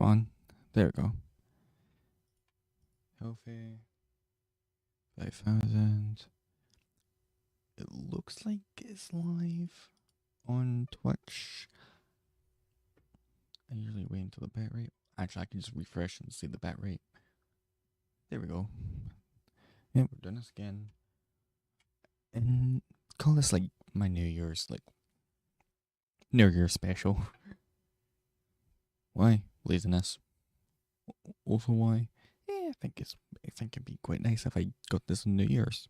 on. There we go. Healthy. 5,000. It looks like it's live on Twitch. I usually wait until the bat rate. Actually, I can just refresh and see the bat rate. There we go. Yeah, we're doing this again. And call this like my New Year's special. Why? Laziness. Also why? I think it'd be quite nice if I got this on New Year's.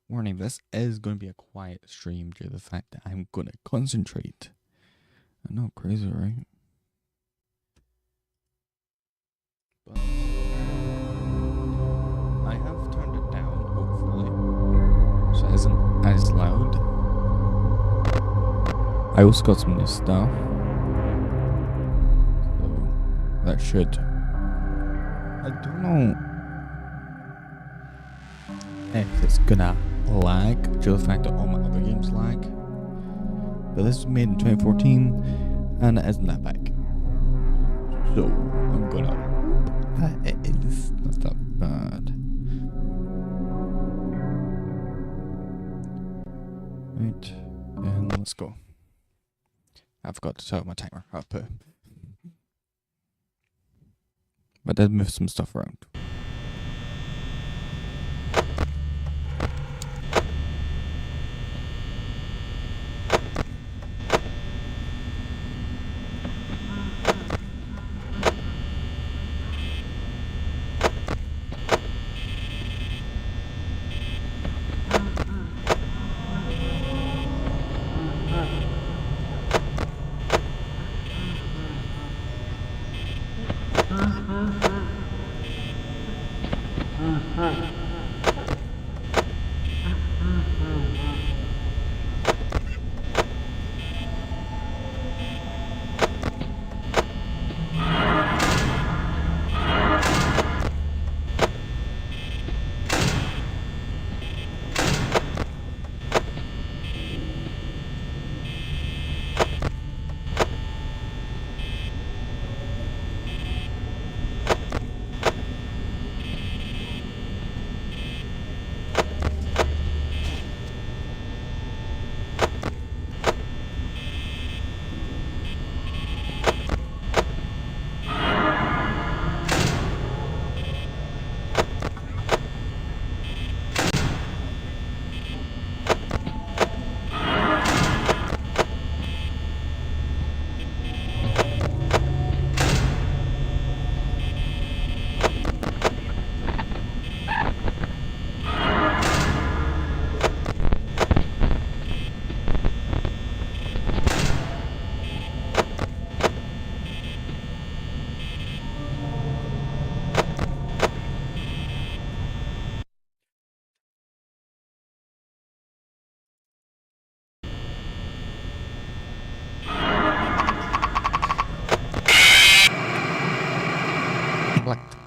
Warning, this is going to be a quiet stream due to the fact that I'm going to concentrate. I'm not crazy, right? But I have turned it down, hopefully, so it isn't as loud. I also got some new stuff, so that should. I don't know if it's gonna lag due to the fact that all my other games lag, but this was made in 2014 and it isn't that big, so I'm gonna hope that it is not that bad. Right, and let's go. I forgot to set my timer up, but I did move some stuff around.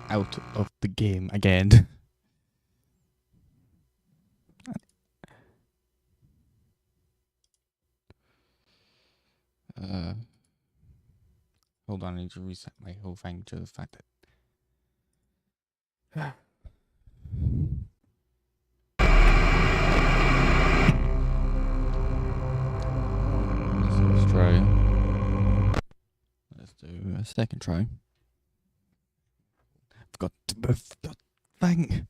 Out of the game again. Hold on, I need to reset my whole thing to the fact that let's try. Let's do a second try. Forgot to move the thing.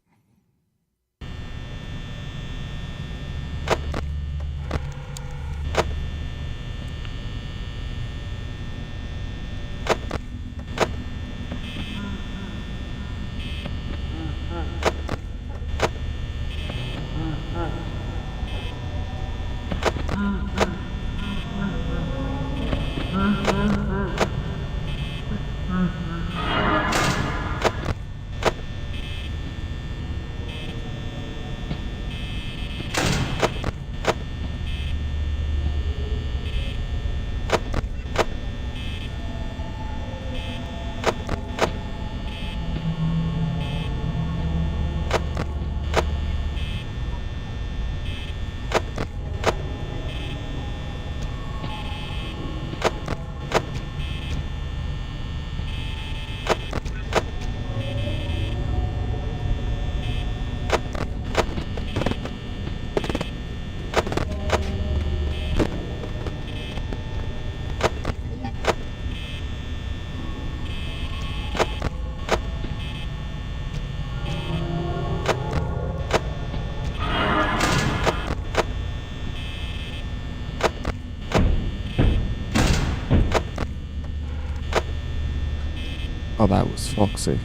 Oh, that was Foxy.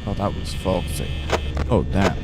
Oh, that was Foxy. Oh, damn.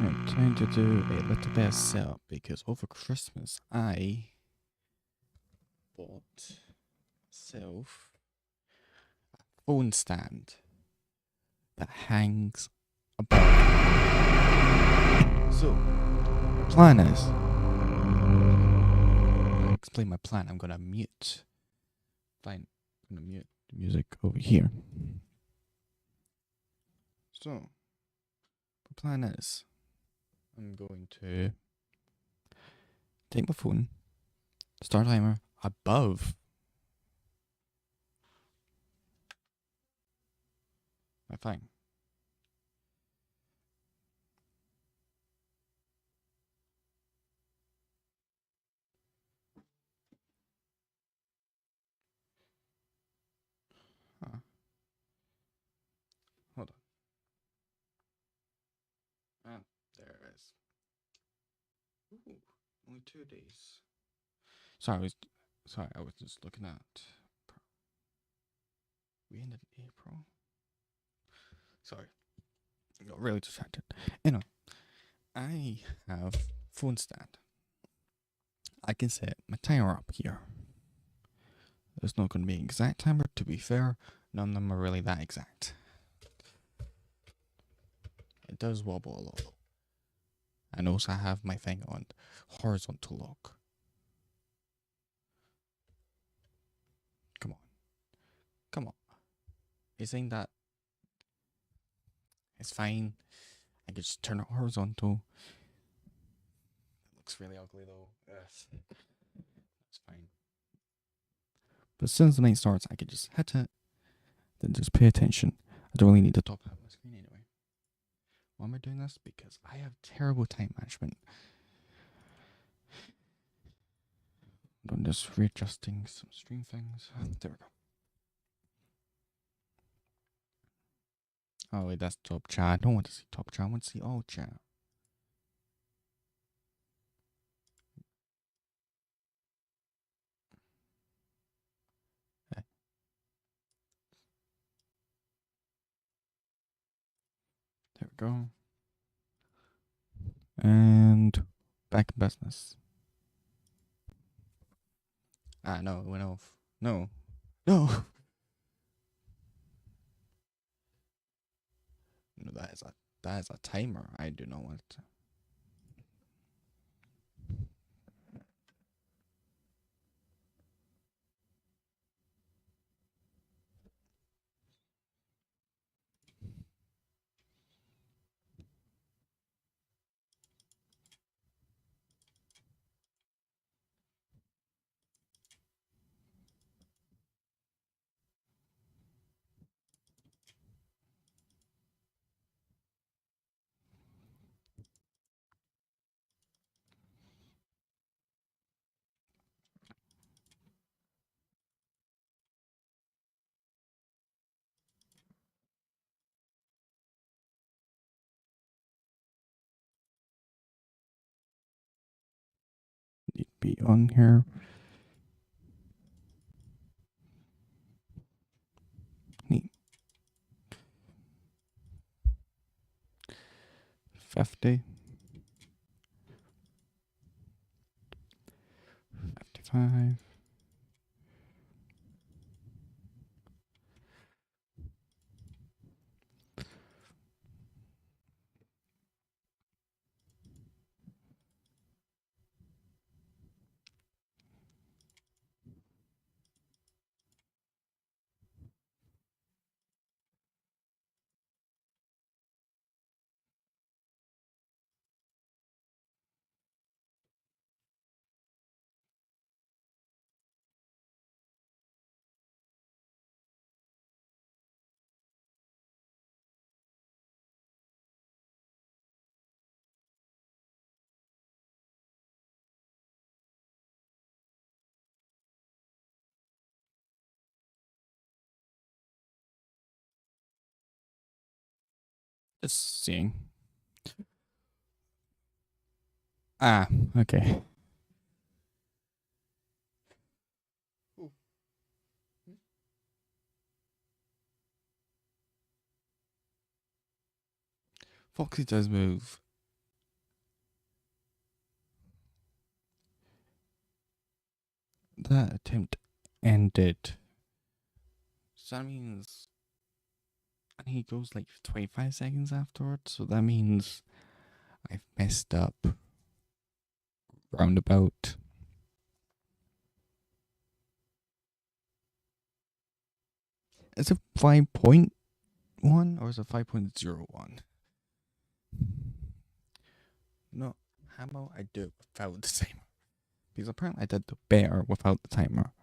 I'm trying to do a little bit of setup because over Christmas I bought myself a phone stand that hangs above. So, my plan is, I'll explain my plan. I'm gonna mute. Fine, I'm gonna mute the music over here. So, my plan is, I'm going to take my phone, start timer above my thing. Huh. Hold on. And there it is. Ooh, only 2 days. Sorry, I was just looking at. We ended April. Sorry, I got really distracted. Anyway, I have phone stand. I can set my timer up here. There's not going to be an exact timer. To be fair, none of them are really that exact. It does wobble a lot. And also I have my thing on horizontal lock. Come on. Come on. You're saying that it's fine. I can just turn it horizontal. It looks really ugly though. Yes. It's fine. But as soon as the night starts, I can just hit it. Then just pay attention. I don't really need to top out my screen anyway. Why am I doing this? Because I have terrible time management. I'm just readjusting some stream things. There we go. Oh wait, that's top chat. I don't want to see top chat. I want to see all chat. Okay. There we go. And back in business. Ah, no, it went off. No. No. No, that is a timer. I do not want to. Need to be on here. Neat. 50. 55. Just seeing. Ah, okay. Foxy does move. That attempt ended. So that means. And he goes like 25 seconds afterwards. So that means I've messed up. Roundabout. Is it 5.1 or is it 5.01? No, how about I do it without the timer? Because apparently I did better without the timer.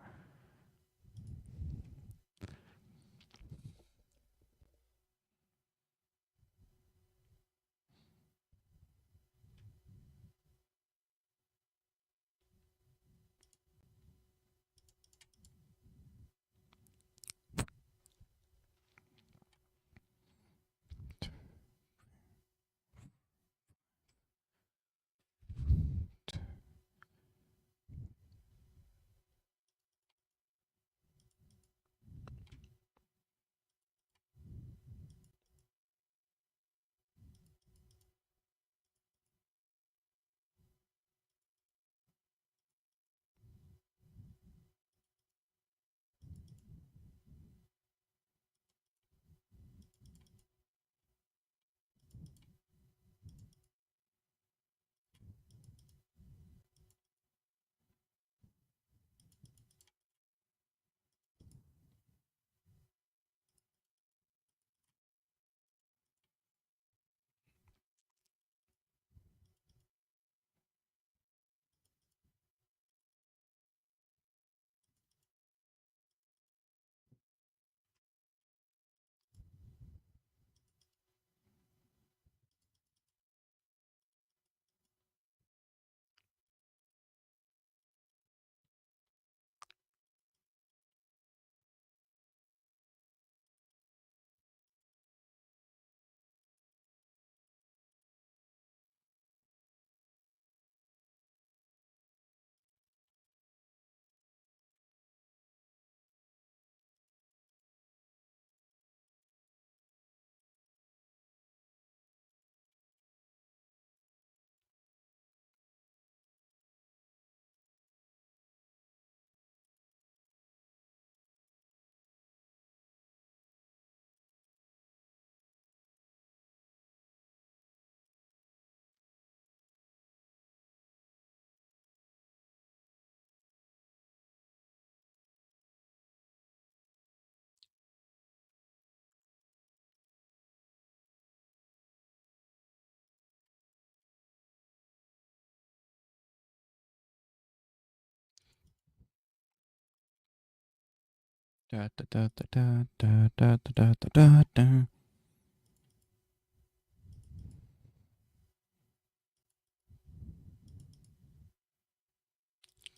Da, da, da, da, da, da, da, da, da, da, da.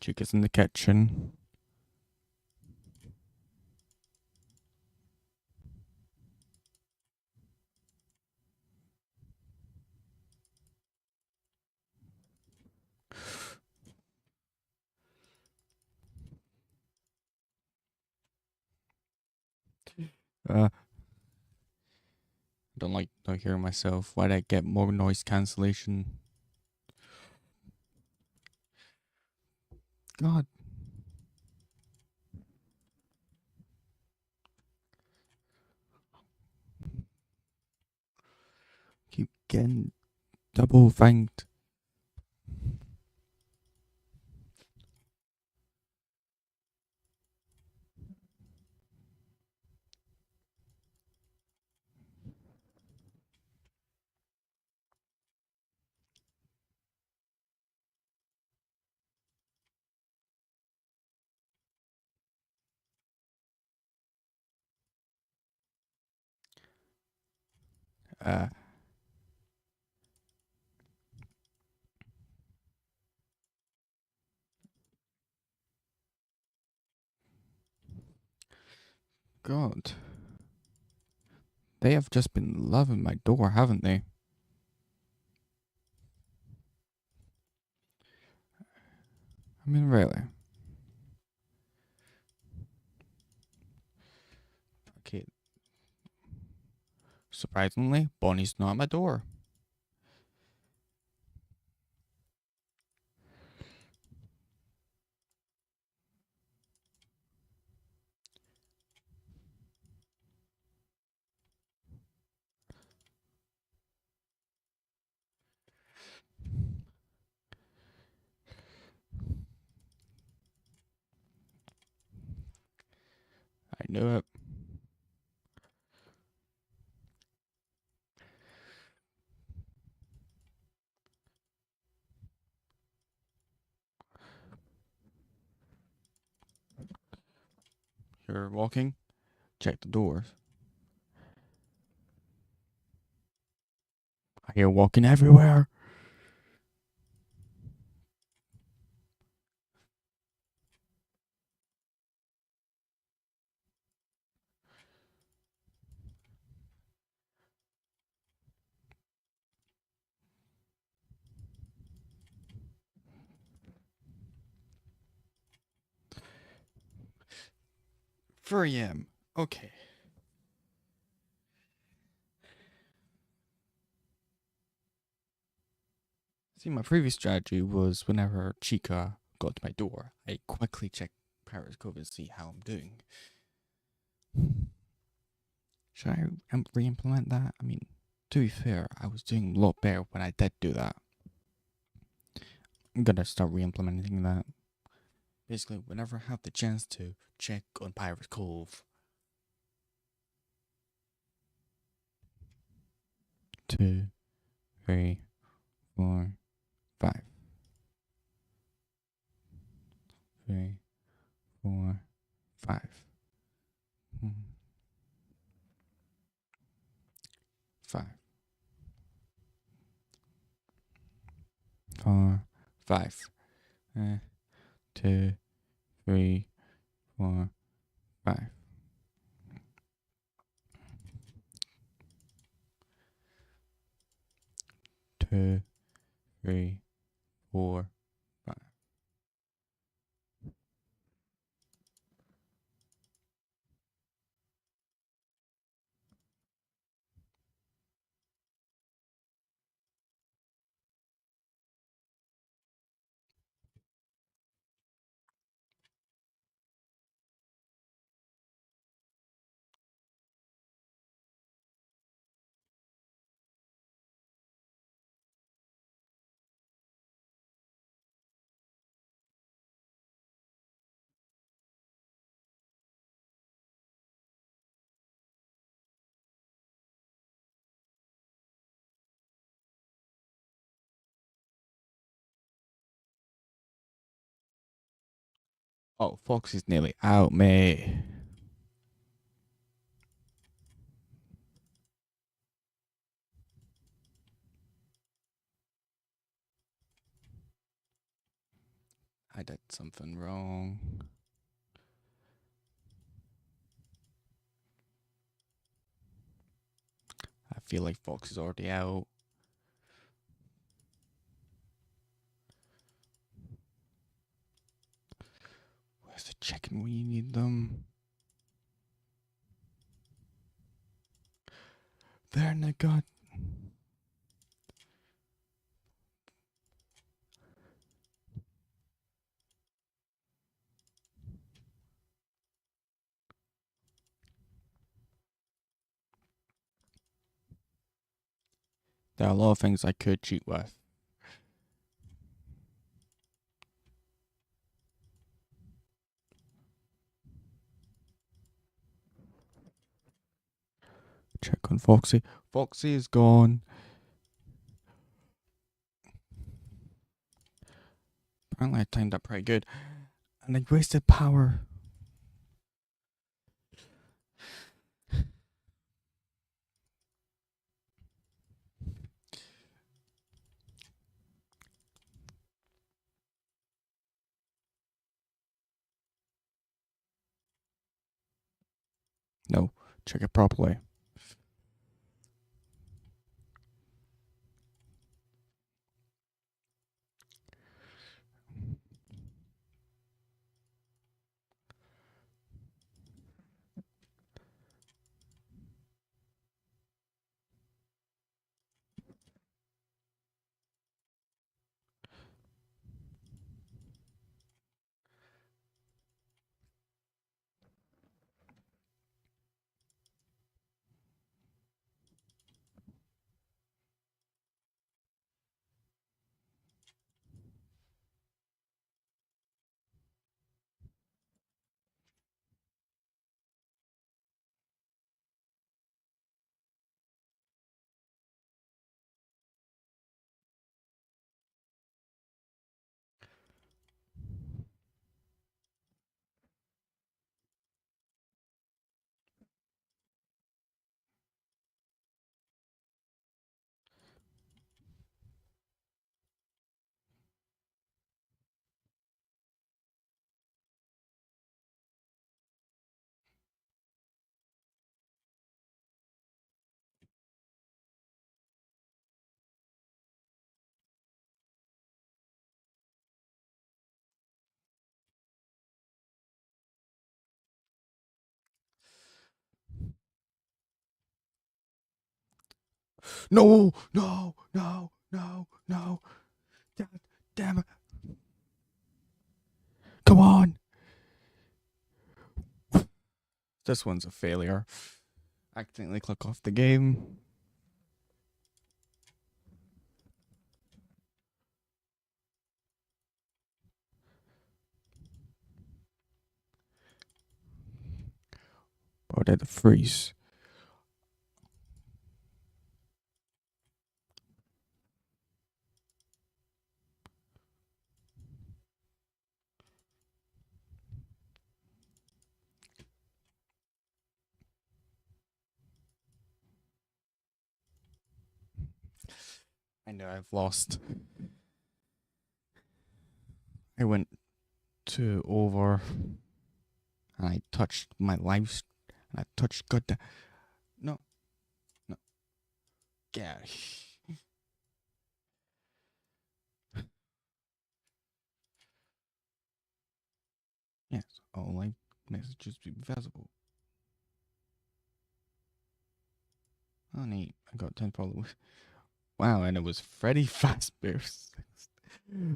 Chica's in the kitchen. I don't like not hearing myself. Why'd I get more noise cancellation? God, keep getting double fanged. Uh, God, they have just been loving my door, haven't they? I mean, really. Okay, surprisingly, Bonnie's not at my door. I knew it. You're walking. Check the doors. I hear walking everywhere. For am. Okay. See, my previous strategy was whenever Chica got to my door, I quickly check Periscope and see how I'm doing. Should I re-implement that? I mean, to be fair, I was doing a lot better when I did do that. I'm gonna start re-implementing that. Basically, whenever I have the chance to check on Pirate's Cove. 2, 3, 4, 5. 3, 4, 5. 5. 4, 5. 2, 3, 4, 5. 2, 3, 4, 5. Oh, Fox is nearly out, mate. I did something wrong. I feel like Fox is already out. Where's the chicken when you need them? There, and I got. There are a lot of things I could cheat with. Check on Foxy. Foxy is gone. Apparently I timed that pretty good. And I wasted power. No, check it properly. No, no, no, no, no. Damn it. Come on. This one's a failure. Accidentally click off the game. Oh, did it freeze? I know I've lost. I went to over and I touched my lives. And I touched good. No, no. Yeah. Yes, all my messages be visible. Oh, neat. I got 10 followers. Wow, and it was Freddy Fazbear's.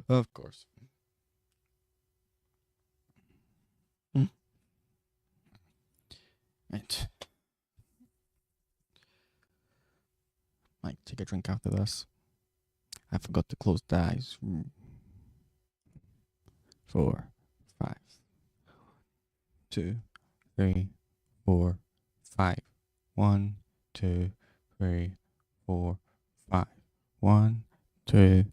Of course. Right. Might take a drink after this. I forgot to close the eyes. 4, 5, 2, 3, 4, 5. 1, 2, 3, 4, 5. 1, 2.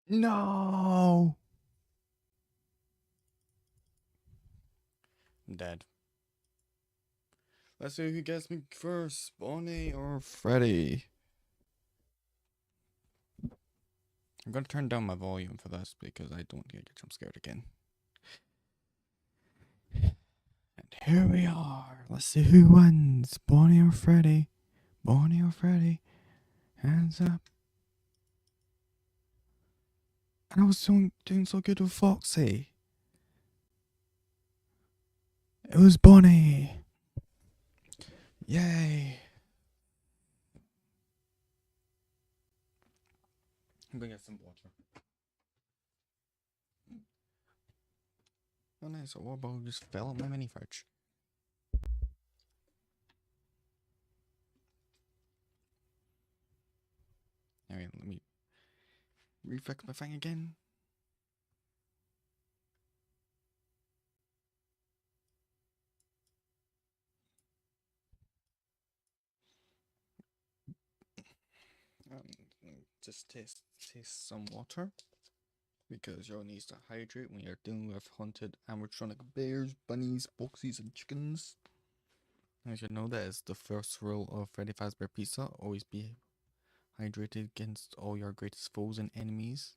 No! I'm dead. Let's see who gets me first, Bonnie or Freddy. I'm gonna turn down my volume for this because I don't want to get jump scared again. And here we are. Let's see who wins, Bonnie or Freddy. Bonnie or Freddy. Hands up. And I was doing so good with Foxy. It was Bonnie. Yay. I'm gonna get some water. Oh nice, a water bottle just fell on my mini fridge. Alright, let me refix my thing again. Just taste some water because your needs to hydrate when you're dealing with haunted animatronic bears, bunnies, boxies, and chickens. As you know, that is the first rule of Freddy Fazbear Pizza. Always be hydrated against all your greatest foes and enemies.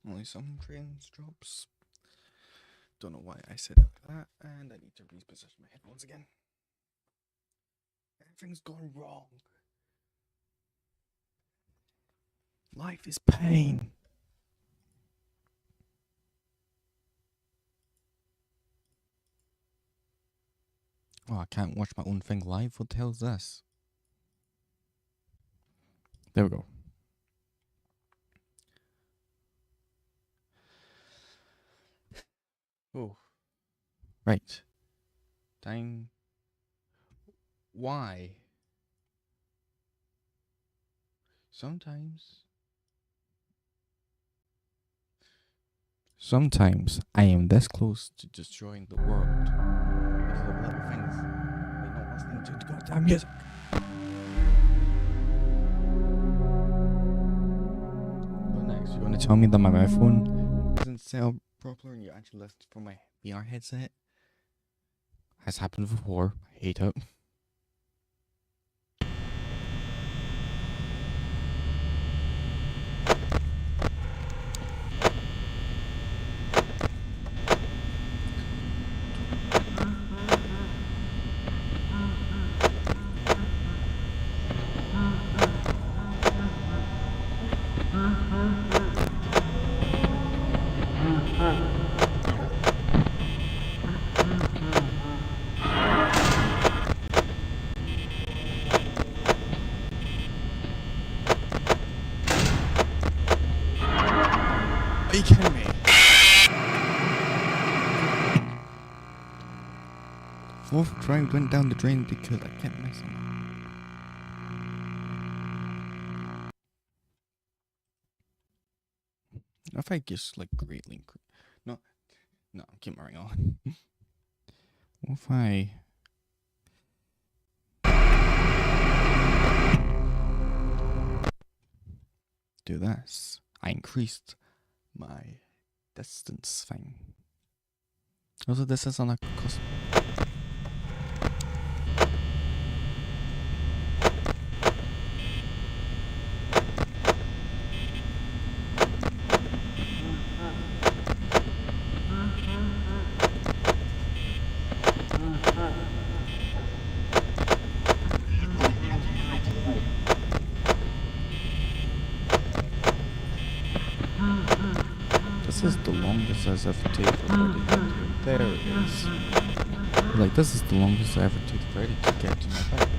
Only some trains drops. Don't know why I said it like that, and I need to reposition my headphones again. Everything's gone wrong. Life is pain. Oh, I can't watch my own thing live. What the hell is this? There we go. Oh. Right. Time. Why? Sometimes I am this close to destroying the world because of little things like not listening to the goddamn music. What next? You're gonna tell me that my iPhone isn't set up properly and you actually listen from my VR headset? Has happened before. I hate it. Are you kidding me? Fourth try went down the drain because I kept messing up. If I just like greatly no, I'm keeping right on. What if I do this? I increased my distance thing. Also, this is on a cost. This is the longest I've ever taken Freddy to get to. There it is. Like, this is the longest I ever took Freddy to get to my bed.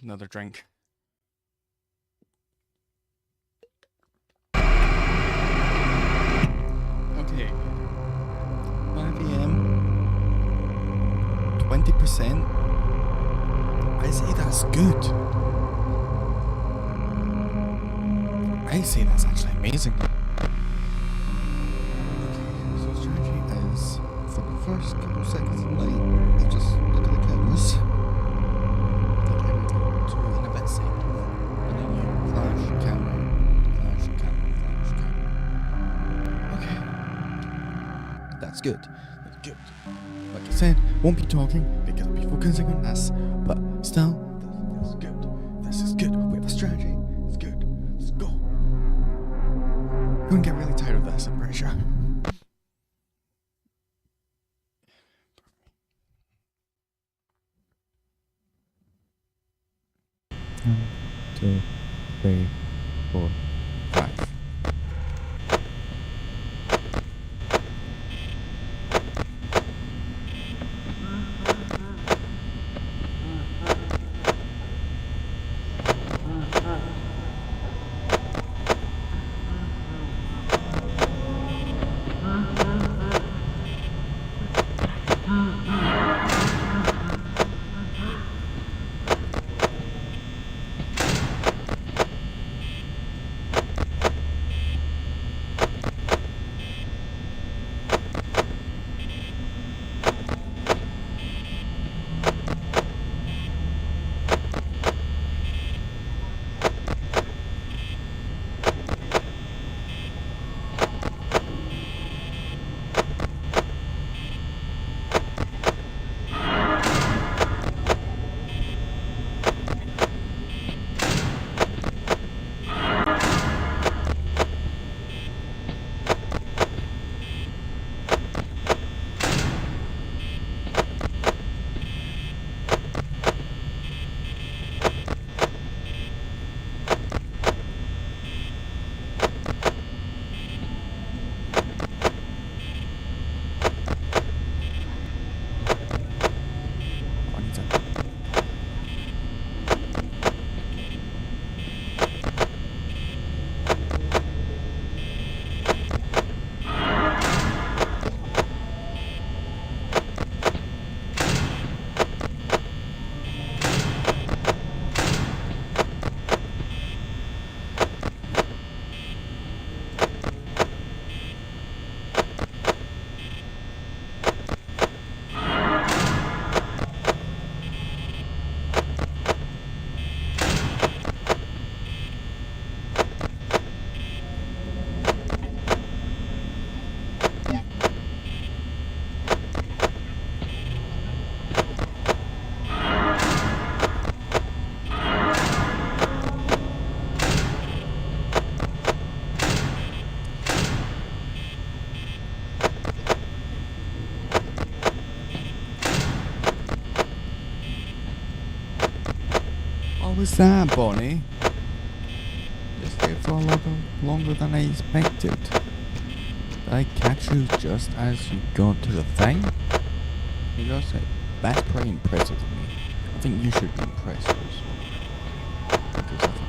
Another drink. Okay. 5 p.m. 20%. I say that's good. I say that's actually amazing. Okay, so strategy is for the first couple seconds of the night, you just look at the cameras. Take everything to an event save. And then you flash camera, flash camera, flash camera. Okay. That's good. That's good. Like I said, won't be talking because I'll be focusing on this, but still, this is good. This is good. We have a strategy. It's good. Let's go. I'm gonna get really tired of this, I'm pretty sure. 1, 2, 3, 4, 5. What was that, Bonnie? You stayed for a little longer than I expected. Did I catch you just as you got to the thing? You gotta say, that's pretty impressive to me. I think you should be impressed also. Because I think...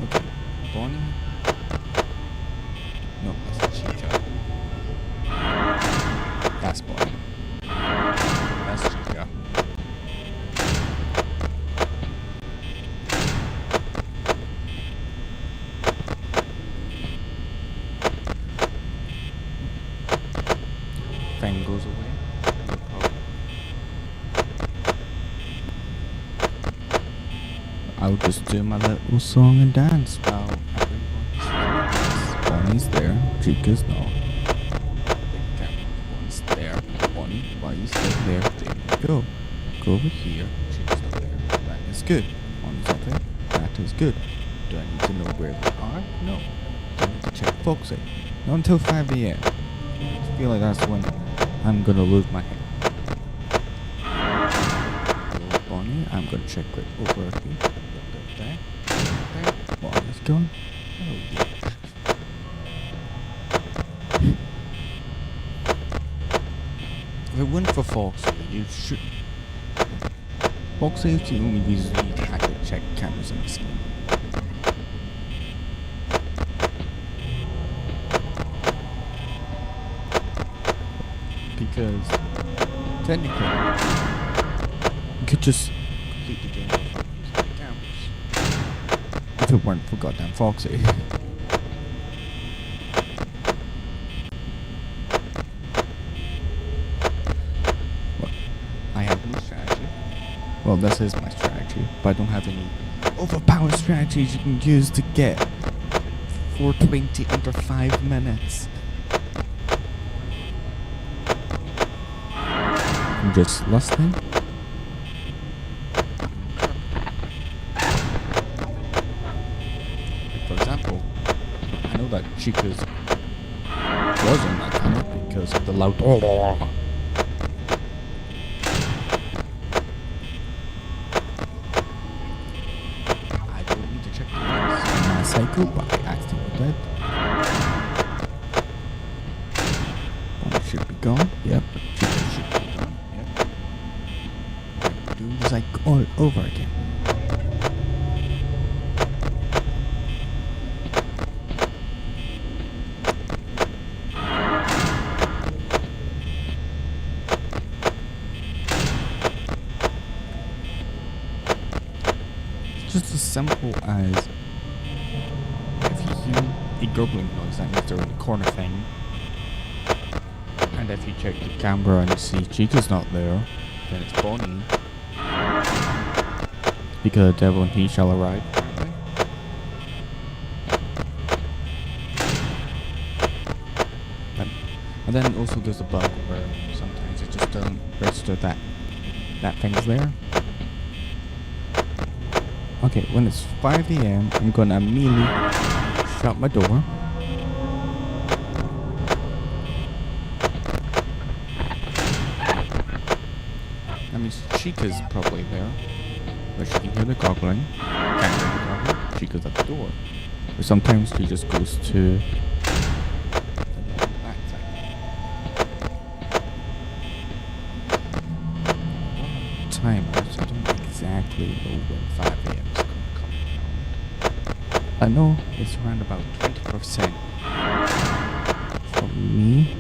Okay, Bonnie? No, that's Chica. That's Bonnie. That's Chica. Thing goes away. No problem. I'll just do my little song and dance while everyone's Bonnie's there, Chica's not. Bonnie's there. Bonnie, why are you still there? There you go. Go over here. Chica's not there. That is good. Bonnie's not there. That is good. Do I need to know where they are? No. Do I need to check Foxy? Not until 5 a.m. I feel like that's when I'm gonna lose my head. Hello, Bonnie. I'm gonna check quick over here. Look there. There. Bonnie's gone. Oh yeah. If it weren't for Foxy, you should. Foxy is the only reason you need to actually check cameras in this game. Because technically, you could just complete the game without using the cameras. If it weren't for goddamn Foxy. I have no strategy. Well, this is my strategy, but I don't have any overpowered strategies you can use to get 420 under 5 minutes. I'm just listening. For example, I know that Chica's was on that tunnel because of the loud cycle, but I accidentally did. One should be gone. Yep. Chica should be gone. Yep. I'm doing the cycle all over again. It's just as simple as a gurgling noise, that means they're in the corner thing. And if you check the camera and you see Chica's not there, then it's Bonnie. Because the devil and he shall arrive, apparently. And then also there's a bug where sometimes it just doesn't register that thing's there. Okay, when it's 5 AM, I'm gonna immediately shut my door. That means Chica's probably there, but she can hear the goggling. Can't hear the goggling. Chica's at the door. Or sometimes she just goes to the back side. Timers, I don't exactly know when 5 AM is going to come around. I know it's around about 20% for me.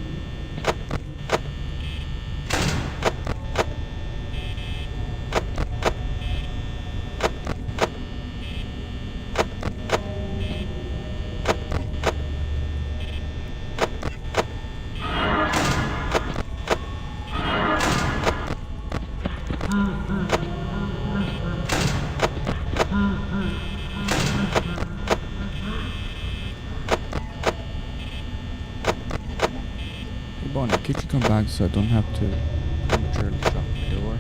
Bonnie, could you come back so I don't have to prematurely shut the door?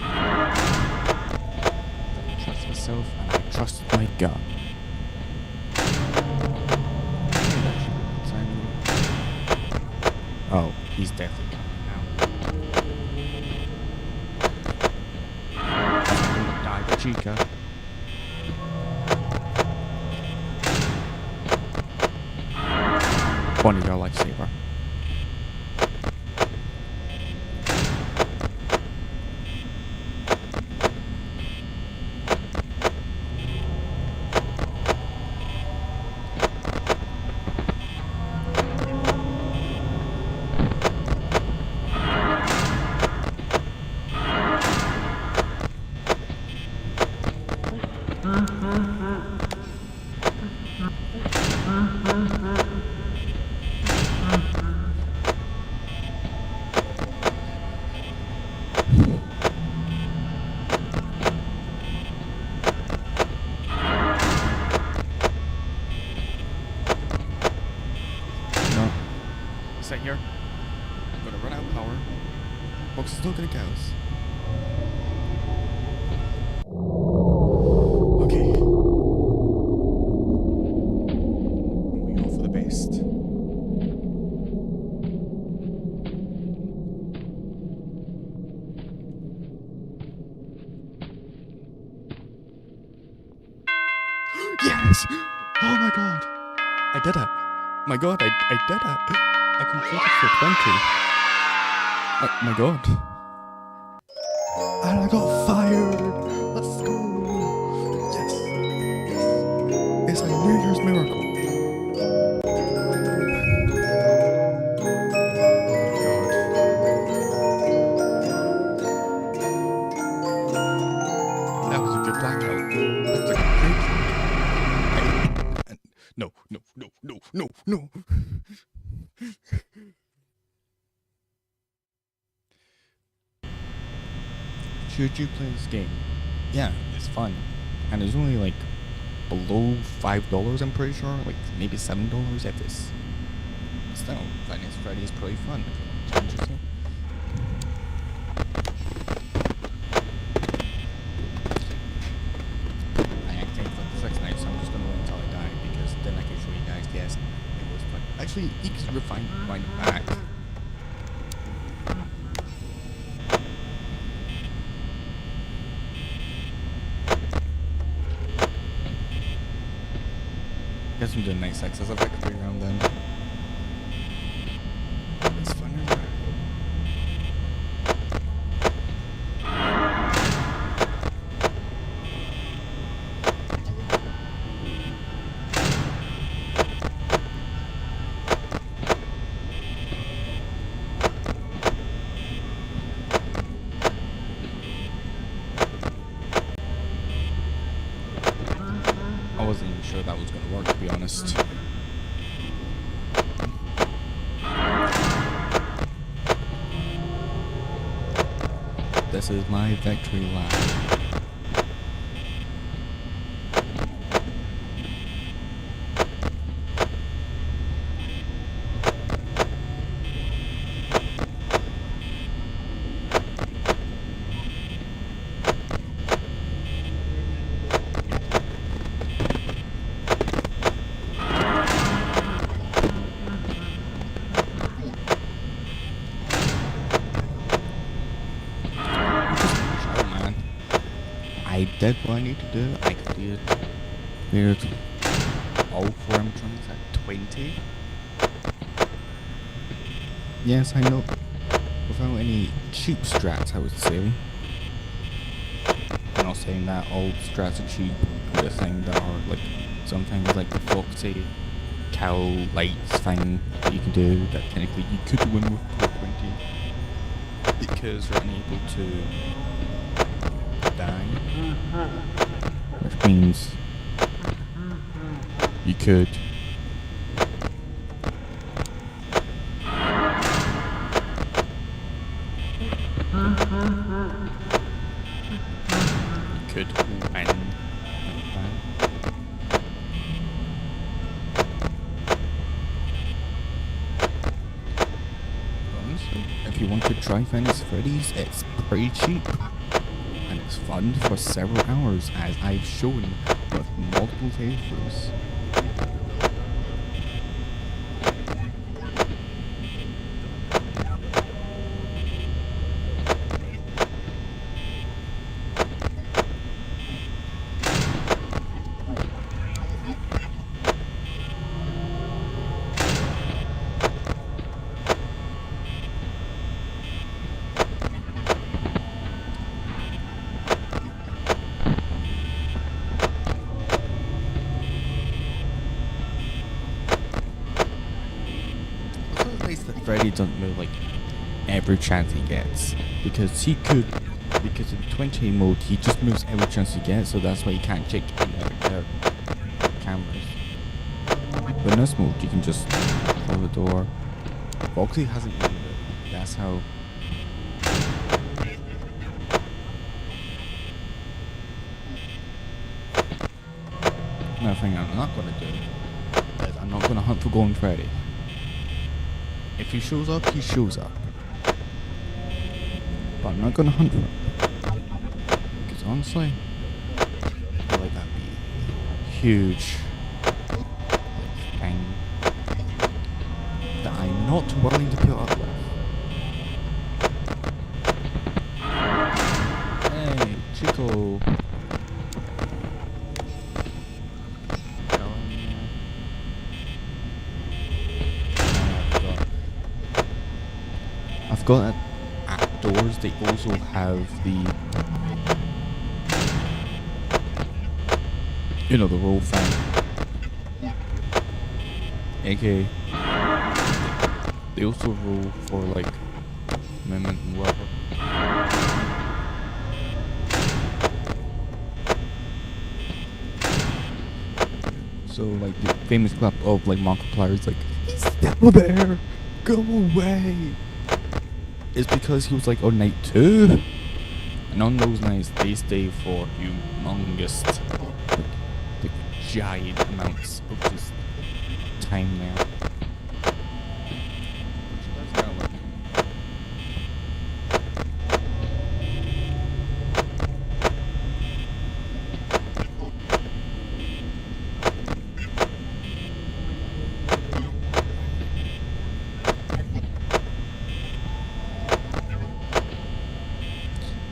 I trust myself and I trust my gut. Oh, he's definitely coming now. Chica. Bonnie, your lifesaver. Sit here. I'm gonna run out of power. Folks, it's not gonna chaos. Okay. We go for the best. Yes! Oh my god! I did it. My god, I did it. I completed for 20. My god. And I got fired. Let's go. Yes. Yes. It's a New Year's miracle. That was a good blackout. That was a great blackout. No. Should you play this game? Yeah, it's fun. And it's only like below $5, I'm pretty sure. Like maybe $7 if it's still. Five Nights at Freddy's is pretty fun if you want to yourself. I accidentally clicked the 6 nights, so I'm just gonna wait until I die because then I can show you guys, yes, it was fun. Actually, you can refine back. Guess I'm doing nice access effectively around then. It's fun, isn't it? I wasn't even sure that was going to work, to be honest. This is my victory lap. I did what I need to do. I cleared all 4 animatronics at 20. Yes, I know. Without any cheap strats, I would say. I'm not saying that all strats are cheap. I'm just saying there are like sometimes like the Foxy cow lights thing that you can do that technically you could win with Pro 20 because you're unable to die, which means you could win. Honestly, if you want to try Five Nights at Freddy's, it's pretty cheap. And it's fun for several hours, as I've shown with multiple playthroughs. Freddy doesn't move like every chance he gets because in 20 mode he just moves every chance he gets, so that's why you can't check any other cameras. But in this mode you can just close the door. Foxy hasn't even moved. That's how. Another thing I'm not gonna do is I'm not gonna hunt for Golden Freddy. If he shows up, he shows up. But I'm not gonna hunt for him. Because honestly, I feel like that'd be huge thing that I'm not willing to put up with. Hey, Chico. got outdoors, they also have the, you know, the roll thing. AKA, they also roll for like amendment and whatever. So like the famous clip of like Markiplier is like, he's still there, go away. It's because he was like on night 2, and on those nights they stay for humongous, like giant amounts of just time there.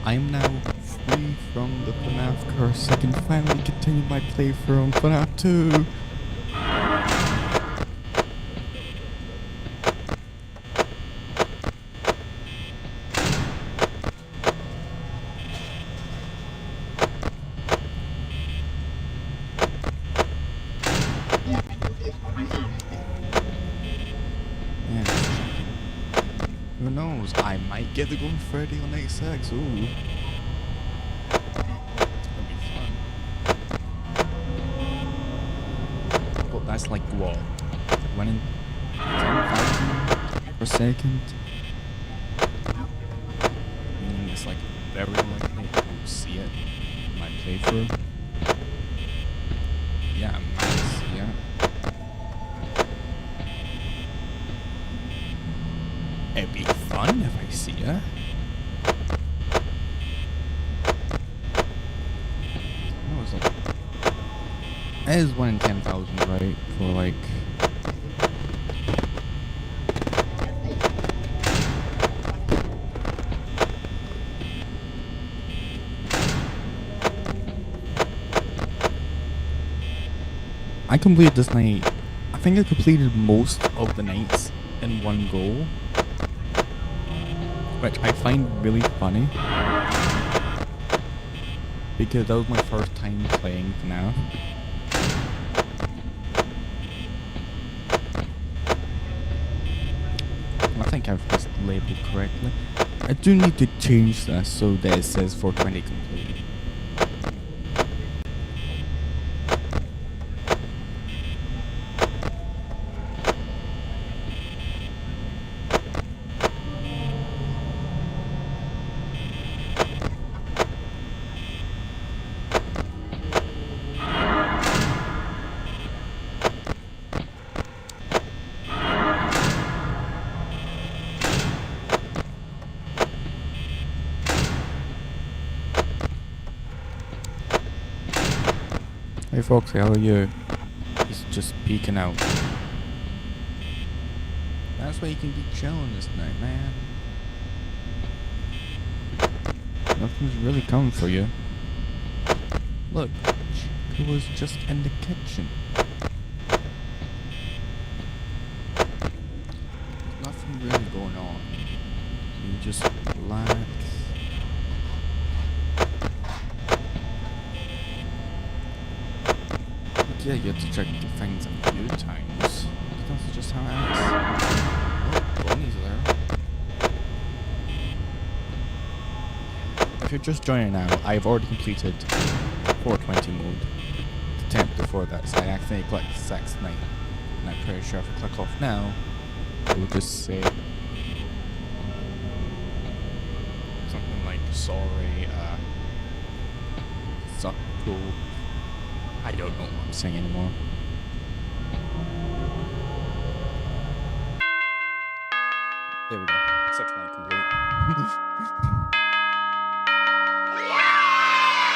I am now free from the FNAF curse. I can finally continue my playthrough on FNAF 2. Who knows? I might get to go with Freddy on 86. Ooh. That'd be fun. But that's like what? Winning 10,000 per second? Meaning it's like very likely I won't see it in my playthrough. Yeah, I might see it. It'd be fun if I see her. It is 1 in 10,000, right? For like. I completed this night. I think I completed most of the nights in one go, which I find really funny because that was my first time playing FNAF. I think I've just labeled correctly. I do need to change this so that it says 420 complete. Hey Foxy, how are you? He's just peeking out. That's why you can be chilling this night, man. Nothing's really coming for you. Look, Chica was just in the kitchen. There's nothing really going on. You just relax. Yeah, you have to check the things a few times. That's just how it is. Oh, Bonnie's there. If you're just joining now, I've already completed 420 mode. The attempt before that, so I accidentally clicked Sex Night. And I'm pretty sure if I click off now, it will just say something like, sorry, suck cool. I don't know what I'm saying anymore. There we go. 6 night complete.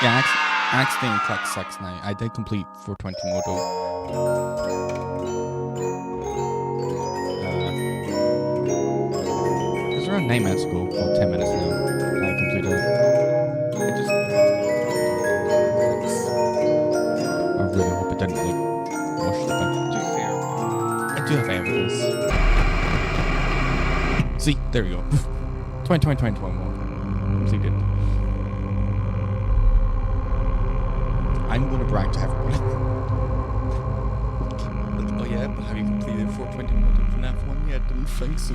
Yeah, I accidentally clicked 6 night. I did complete 420 mode. It's around 9 minutes ago. Well, 10 minutes now. I completed it. I just. I really hope it didn't like wash the thing. To be fair, I do have evidence. See, there we go. 2021. Completed. I'm gonna brag to everyone. Oh yeah, but have you completed 420 mode in FNAF 1 yet? Didn't think so.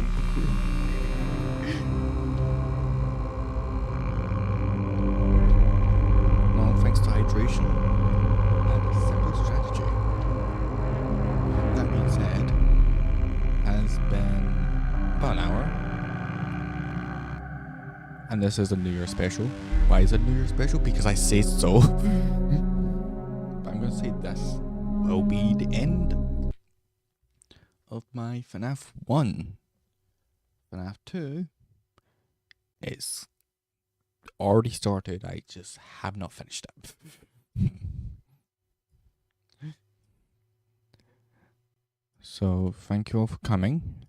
No, thanks to hydration and a simple strategy. That being said, has been about an hour. And this is a New Year special. Why is it New Year special? Because I say so. But I'm going to say this will be the end of my FNAF 1. FNAF 2, it's already started. I just have not finished it. So thank you all for coming.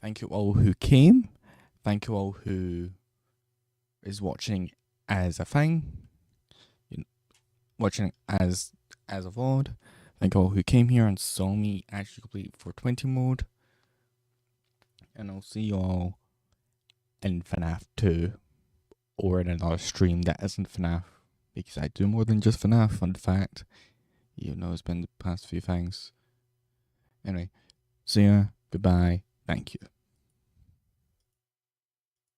Thank you all who came. Thank you all who is watching as a thing, watching as a VOD. Thank you all who came here and saw me actually complete 420 mode. And I'll see you all in FNAF 2 or in another stream that isn't FNAF, because I do more than just FNAF, fun fact, even though it's been the past few things. Anyway, see ya, goodbye, thank you.